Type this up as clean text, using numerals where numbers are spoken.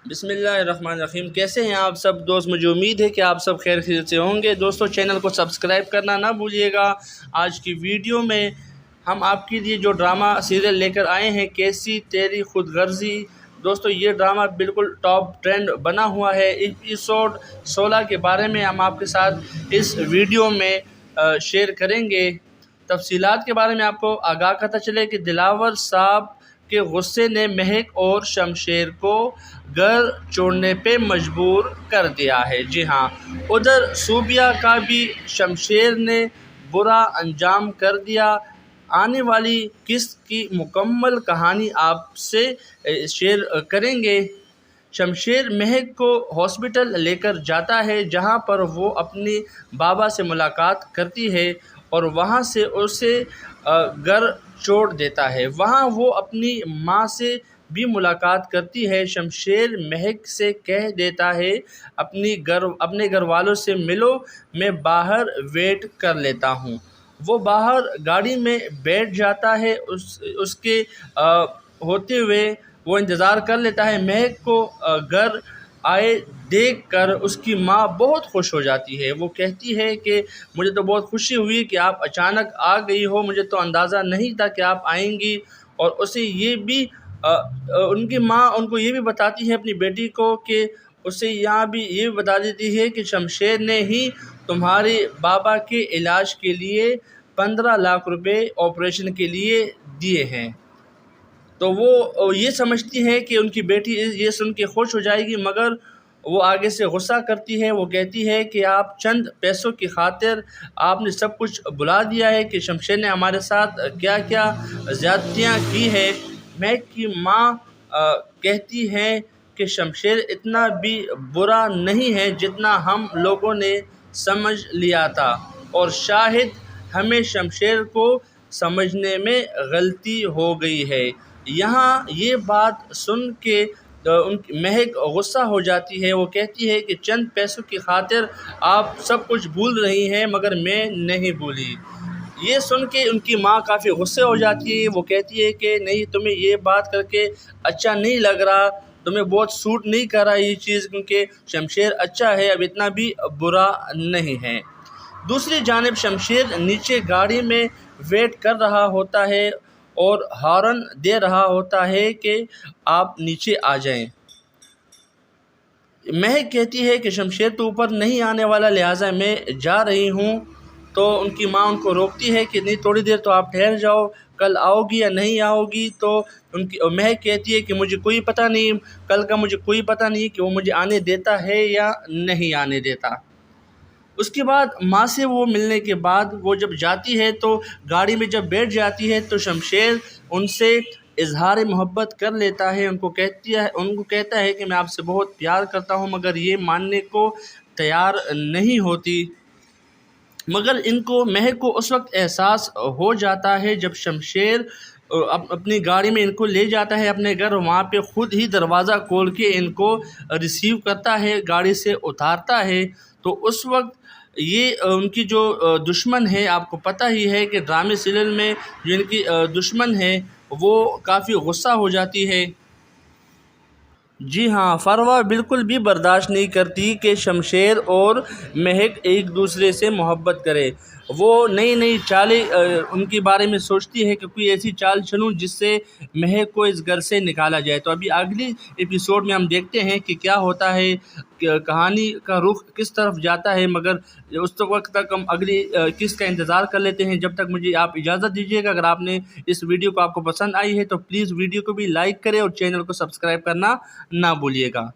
بسم اللہ الرحمن الرحیم۔ کیسے ہیں آپ سب دوست؟ مجھے امید ہے کہ آپ سب خیر خیریت سے ہوں گے۔ دوستو چینل کو سبسکرائب کرنا نہ بھولیے گا۔ آج کی ویڈیو میں ہم آپ کے لیے جو ڈرامہ سیریل لے کر آئے ہیں، کیسی تیری خود غرضی۔ دوستو یہ ڈرامہ بالکل ٹاپ ٹرینڈ بنا ہوا ہے۔ ایپیسوڈ 16 کے بارے میں ہم آپ کے ساتھ اس ویڈیو میں شیئر کریں گے۔ تفصیلات کے بارے میں آپ کو آگاہ کرتا چلے کہ دلاور صاحب کے غصے نے مہک اور شمشیر کو گھر چھوڑنے پہ مجبور کر دیا ہے۔ جی ہاں، ادھر صوبیہ کا بھی شمشیر نے برا انجام کر دیا۔ آنے والی قسط کی مکمل کہانی آپ سے شیئر کریں گے۔ شمشیر مہک کو ہاسپٹل لے کر جاتا ہے، جہاں پر وہ اپنی بابا سے ملاقات کرتی ہے اور وہاں سے اسے گھر چھوڑ دیتا ہے۔ وہاں وہ اپنی ماں سے بھی ملاقات کرتی ہے۔ شمشیر مہک سے کہہ دیتا ہے اپنے گھر والوں سے ملو، میں باہر ویٹ کر لیتا ہوں۔ وہ باہر گاڑی میں بیٹھ جاتا ہے۔ اس کے ہوتے ہوئے وہ انتظار کر لیتا ہے۔ مہک کو گھر آئے دیکھ کر اس کی ماں بہت خوش ہو جاتی ہے۔ وہ کہتی ہے کہ مجھے تو بہت خوشی ہوئی کہ آپ اچانک آ گئی ہو، مجھے تو اندازہ نہیں تھا کہ آپ آئیں گی۔ اور اسے یہ بھی ان کی ماں ان کو یہ بھی بتاتی ہے اپنی بیٹی کو کہ اسے یہاں بھی یہ بھی بتا دیتی ہے کہ شمشیر نے ہی تمہارے بابا کے علاج کے لیے 15 لاکھ روپے آپریشن کے لیے دیے ہیں۔ تو وہ یہ سمجھتی ہے کہ ان کی بیٹی یہ سن کے خوش ہو جائے گی، مگر وہ آگے سے غصہ کرتی ہے۔ وہ کہتی ہے کہ آپ چند پیسوں کی خاطر آپ نے سب کچھ بلا دیا ہے، کہ شمشیر نے ہمارے ساتھ کیا کیا زیادتیاں کی ہے۔ مہک کی ماں کہتی ہے کہ شمشیر اتنا بھی برا نہیں ہے جتنا ہم لوگوں نے سمجھ لیا تھا، اور شاید ہمیں شمشیر کو سمجھنے میں غلطی ہو گئی ہے۔ یہاں یہ بات سن کے مہک غصہ ہو جاتی ہے۔ وہ کہتی ہے کہ چند پیسوں کی خاطر آپ سب کچھ بھول رہی ہیں، مگر میں نہیں بھولی۔ یہ سن کے ان کی ماں کافی غصے ہو جاتی ہے۔ وہ کہتی ہے کہ نہیں، تمہیں یہ بات کر کے اچھا نہیں لگ رہا، تمہیں بہت سوٹ نہیں کر رہا یہ چیز، کیونکہ شمشیر اچھا ہے، اب اتنا بھی برا نہیں ہے۔ دوسری جانب شمشیر نیچے گاڑی میں ویٹ کر رہا ہوتا ہے اور ہارن دے رہا ہوتا ہے کہ آپ نیچے آ جائیں۔ مہک کہتی ہے کہ شمشیر تو اوپر نہیں آنے والا، لہٰذا میں جا رہی ہوں۔ تو ان کی ماں ان کو روکتی ہے کہ نہیں، تھوڑی دیر تو آپ ٹھہر جاؤ، کل آؤ گی یا نہیں آؤ گی۔ تو مہک کہتی ہے کہ مجھے کوئی پتہ نہیں، کل کا مجھے کوئی پتہ نہیں کہ وہ مجھے آنے دیتا ہے یا نہیں آنے دیتا۔ اس کے بعد ماں سے وہ ملنے کے بعد وہ جب جاتی ہے تو گاڑی میں جب بیٹھ جاتی ہے تو شمشیر ان سے اظہار محبت کر لیتا ہے۔ ان کو کہتا ہے کہ میں آپ سے بہت پیار کرتا ہوں، مگر یہ ماننے کو تیار نہیں ہوتی۔ مگر ان کو مہک کو اس وقت احساس ہو جاتا ہے جب شمشیر اپنی گاڑی میں ان کو لے جاتا ہے اپنے گھر، وہاں پہ خود ہی دروازہ کھول کے ان کو ریسیو کرتا ہے، گاڑی سے اتارتا ہے۔ تو اس وقت یہ ان کی جو دشمن ہے، آپ کو پتہ ہی ہے کہ ڈرامے سیریل میں جو ان کی دشمن ہے وہ کافی غصہ ہو جاتی ہے۔ جی ہاں، فروا بالکل بھی برداشت نہیں کرتی کہ شمشیر اور مہک ایک دوسرے سے محبت کرے۔ وہ نئی نئی چالیں ان کے بارے میں سوچتی ہے کہ کوئی ایسی چال چلوں جس سے مہک کو اس گھر سے نکالا جائے۔ تو ابھی اگلی ایپیسوڈ میں ہم دیکھتے ہیں کہ کیا ہوتا ہے، کہانی کا رخ کس طرف جاتا ہے، مگر اس وقت تک ہم اگلی قسط کا انتظار کر لیتے ہیں۔ جب تک مجھے آپ اجازت دیجیے گا۔ اگر آپ نے اس ویڈیو کو آپ کو پسند آئی ہے تو پلیز ویڈیو کو بھی لائک کریں اور چینل کو سبسکرائب کرنا نہ بھولیے گا۔